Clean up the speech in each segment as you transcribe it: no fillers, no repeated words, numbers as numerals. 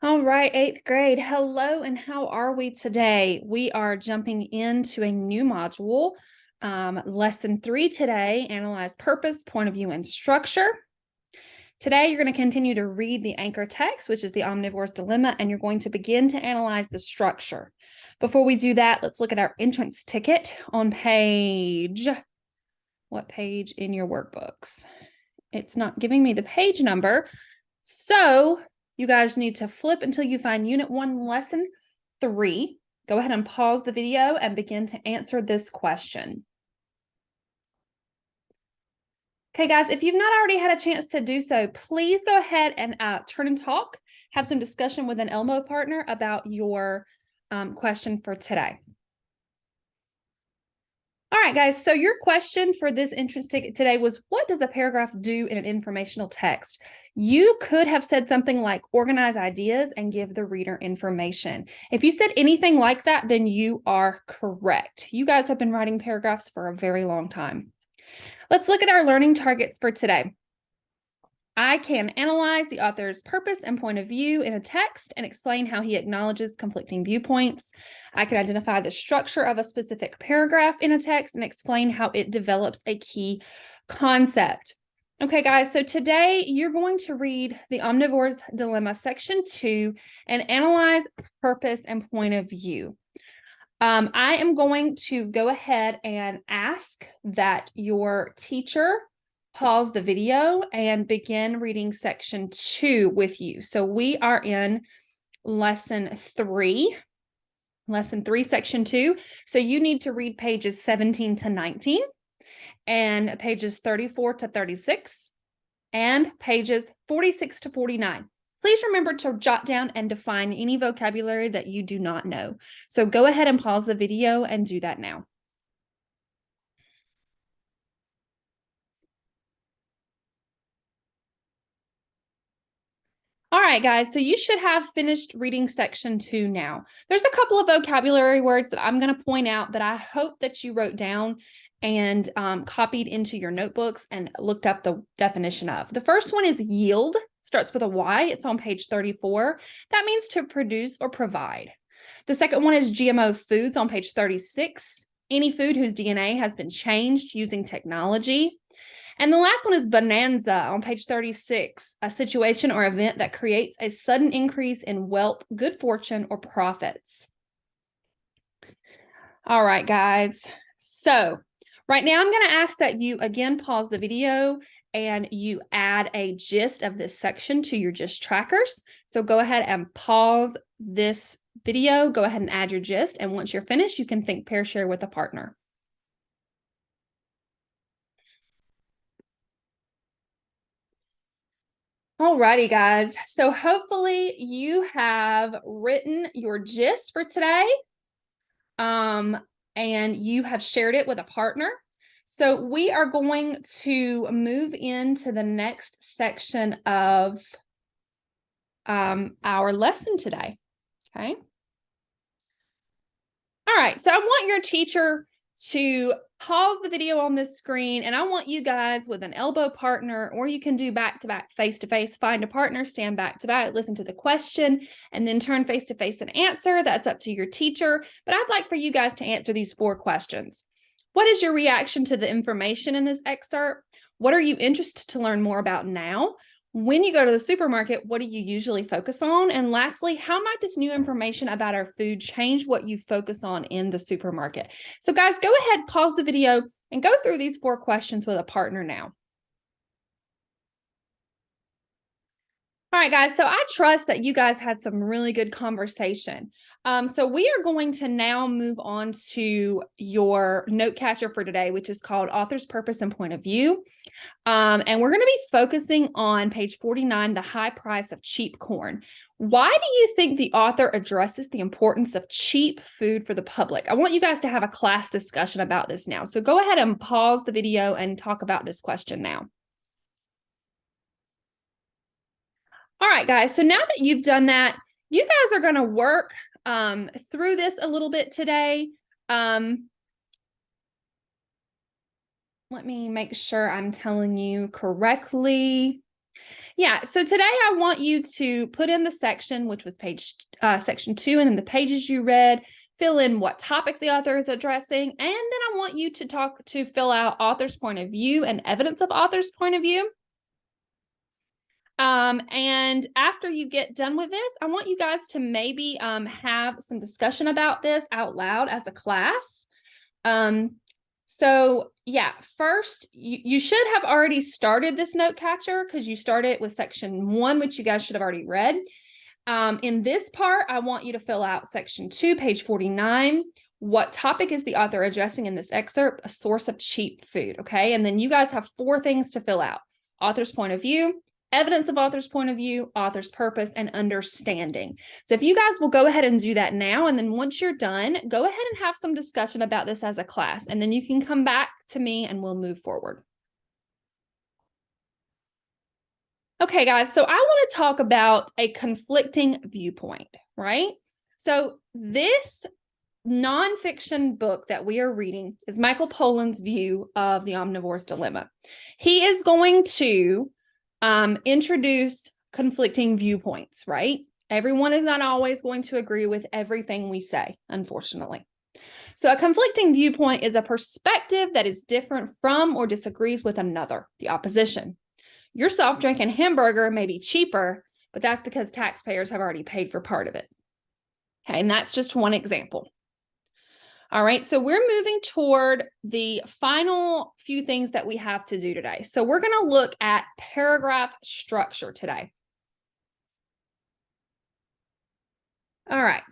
All right, eighth grade. Hello, and how are we today? We are jumping into a new module, lesson 3 today, analyze purpose, point of view, and structure. Today, you're going to continue to read the anchor text, which is the Omnivore's Dilemma, and you're going to begin to analyze the structure. Before we do that, let's look at our entrance ticket on what page in your workbooks? It's not giving me the page number. So you guys need to flip until you find Unit 1, Lesson 3. Go ahead and pause the video and begin to answer this question. Okay, guys, if you've not already had a chance to do so, please go ahead and turn and talk, have some discussion with an Elmo partner about your question for today. All right, guys, so your question for this entrance ticket today was, what does a paragraph do in an informational text? You could have said something like organize ideas and give the reader information. If you said anything like that, then you are correct. You guys have been writing paragraphs for a very long time. Let's look at our learning targets for today. I can analyze the author's purpose and point of view in a text and explain how he acknowledges conflicting viewpoints. I can identify the structure of a specific paragraph in a text and explain how it develops a key concept. Okay, guys, so today you're going to read the Omnivore's Dilemma, section 2, and analyze purpose and point of view. I am going to go ahead and ask that your teacher pause the video and begin reading section 2 with you. So we are in lesson 3, section 2. So you need to read pages 17 to 19 and pages 34 to 36 and pages 46 to 49. Please remember to jot down and define any vocabulary that you do not know. So go ahead and pause the video and do that now. All right, guys, so you should have finished reading section 2 now. There's a couple of vocabulary words that I'm going to point out that I hope that you wrote down and copied into your notebooks and looked up the definition of. The first one is yield, starts with a Y. It's on page 34. That means to produce or provide. The second one is GMO foods on page 36. Any food whose DNA has been changed using technology. And the last one is bonanza on page 36, a situation or event that creates a sudden increase in wealth, good fortune, or profits. All right, guys. So right now I'm going to ask that you again pause the video and you add a gist of this section to your gist trackers. So go ahead and pause this video, go ahead and add your gist. And once you're finished, you can think, pair, share with a partner. Alrighty, guys. So hopefully you have written your gist for today, and you have shared it with a partner. So we are going to move into the next section of our lesson today. Okay. All right. So I want your teacher to pause the video on this screen, and I want you guys with an elbow partner, or you can do back-to-back, face-to-face, find a partner, stand back-to-back, listen to the question, and then turn face-to-face and answer. That's up to your teacher, but I'd like for you guys to answer these 4 questions. What is your reaction to the information in this excerpt? What are you interested to learn more about now? When you go to the supermarket, what do you usually focus on? And lastly, how might this new information about our food change what you focus on in the supermarket? So guys, go ahead, pause the video, and go through these 4 questions with a partner now. All right, guys, so I trust that you guys had some really good conversation. So we are going to now move on to your note catcher for today, which is called Author's Purpose and Point of View. And we're going to be focusing on page 49, the high price of cheap corn. Why do you think the author addresses the importance of cheap food for the public? I want you guys to have a class discussion about this now. So go ahead and pause the video and talk about this question now. All right, guys, so now that you've done that, you guys are going to work through this a little bit today. Let me make sure I'm telling you correctly. Yeah, so today I want you to put in the section, which was section 2, and then the pages you read, fill in what topic the author is addressing, and then I want you to fill out author's point of view and evidence of author's point of view. And after you get done with this, I want you guys to maybe have some discussion about this out loud as a class. So yeah, first you should have already started this note catcher because you started with section 1, which you guys should have already read. In this part, I want you to fill out section 2, page 49. What topic is the author addressing in this excerpt? A source of cheap food. Okay. And then you guys have 4 things to fill out: author's point of view, evidence of author's point of view, author's purpose, and understanding. So if you guys will go ahead and do that now, and then once you're done, go ahead and have some discussion about this as a class, and then you can come back to me and we'll move forward. Okay, guys, so I want to talk about a conflicting viewpoint, right? So this nonfiction book that we are reading is Michael Pollan's view of the omnivore's dilemma. He is going to introduce conflicting viewpoints, right? Everyone is not always going to agree with everything we say, unfortunately. So a conflicting viewpoint is a perspective that is different from or disagrees with another, the opposition. Your soft drink and hamburger may be cheaper, but that's because taxpayers have already paid for part of it. Okay, and that's just one example. All right, so we're moving toward the final few things that we have to do today. So we're going to look at paragraph structure today. All right,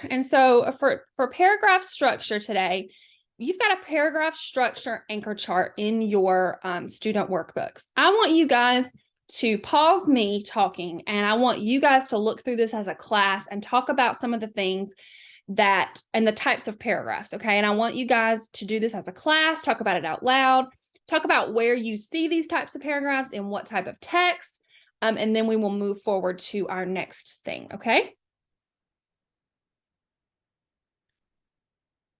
and so for paragraph structure today, you've got a paragraph structure anchor chart in your student workbooks. I want you guys to pause me talking, and I want you guys to look through this as a class and talk about some of the things and the types of paragraphs, okay? And I want you guys to do this as a class, talk about it out loud, talk about where you see these types of paragraphs and what type of text, and then we will move forward to our next thing, okay?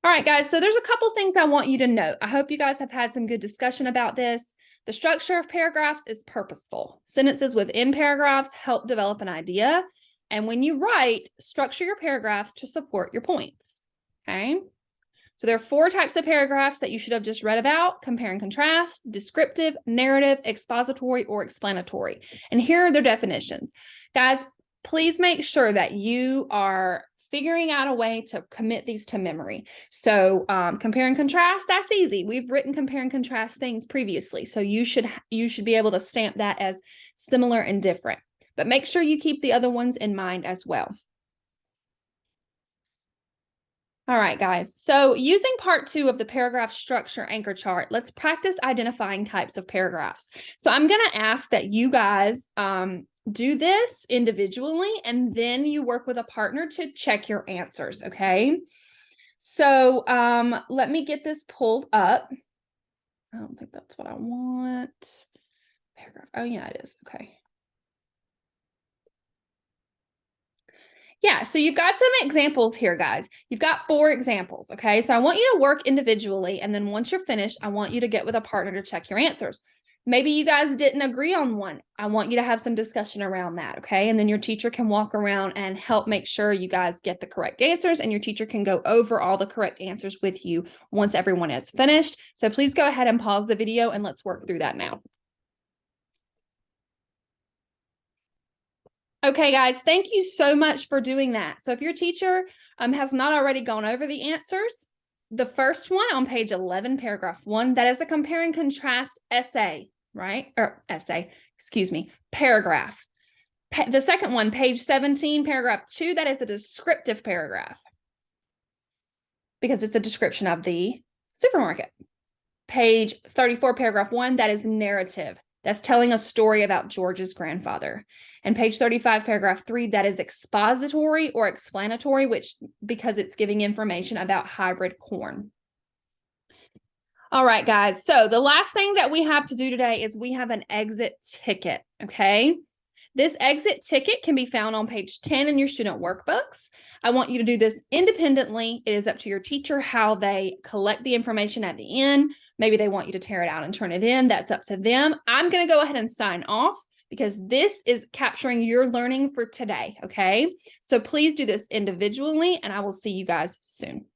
All right, guys, so there's a couple things I want you to note. I hope you guys have had some good discussion about this. The structure of paragraphs is purposeful. Sentences within paragraphs help develop an idea. And when you write, structure your paragraphs to support your points, okay? So there are 4 types of paragraphs that you should have just read about: compare and contrast, descriptive, narrative, expository, or explanatory. And here are their definitions. Guys, please make sure that you are figuring out a way to commit these to memory. So compare and contrast, that's easy. We've written compare and contrast things previously. So you should be able to stamp that as similar and different. But make sure you keep the other ones in mind as well. All right, guys. So using part 2 of the paragraph structure anchor chart, let's practice identifying types of paragraphs. So I'm going to ask that you guys do this individually, and then you work with a partner to check your answers, okay? So let me get this pulled up. I don't think that's what I want. Paragraph. Oh, yeah, it is. Okay. Yeah, so you've got some examples here, guys. You've got 4 examples, okay? So I want you to work individually, and then once you're finished, I want you to get with a partner to check your answers. Maybe you guys didn't agree on one. I want you to have some discussion around that, okay? And then your teacher can walk around and help make sure you guys get the correct answers, and your teacher can go over all the correct answers with you once everyone is finished. So please go ahead and pause the video, and let's work through that now. Okay, guys, thank you so much for doing that. So if your teacher has not already gone over the answers, the first one on page 11, paragraph 1, that is a compare and contrast essay, right? Or essay, excuse me, paragraph. The second one, page 17, paragraph 2, that is a descriptive paragraph because it's a description of the supermarket. Page 34, paragraph 1, that is narrative. That's telling a story about George's grandfather. And page 35, paragraph 3, that is expository or explanatory, because it's giving information about hybrid corn. All right, guys. So the last thing that we have to do today is we have an exit ticket, okay? This exit ticket can be found on page 10 in your student workbooks. I want you to do this independently. It is up to your teacher how they collect the information at the end. Maybe they want you to tear it out and turn it in. That's up to them. I'm going to go ahead and sign off because this is capturing your learning for today. Okay. So please do this individually, and I will see you guys soon.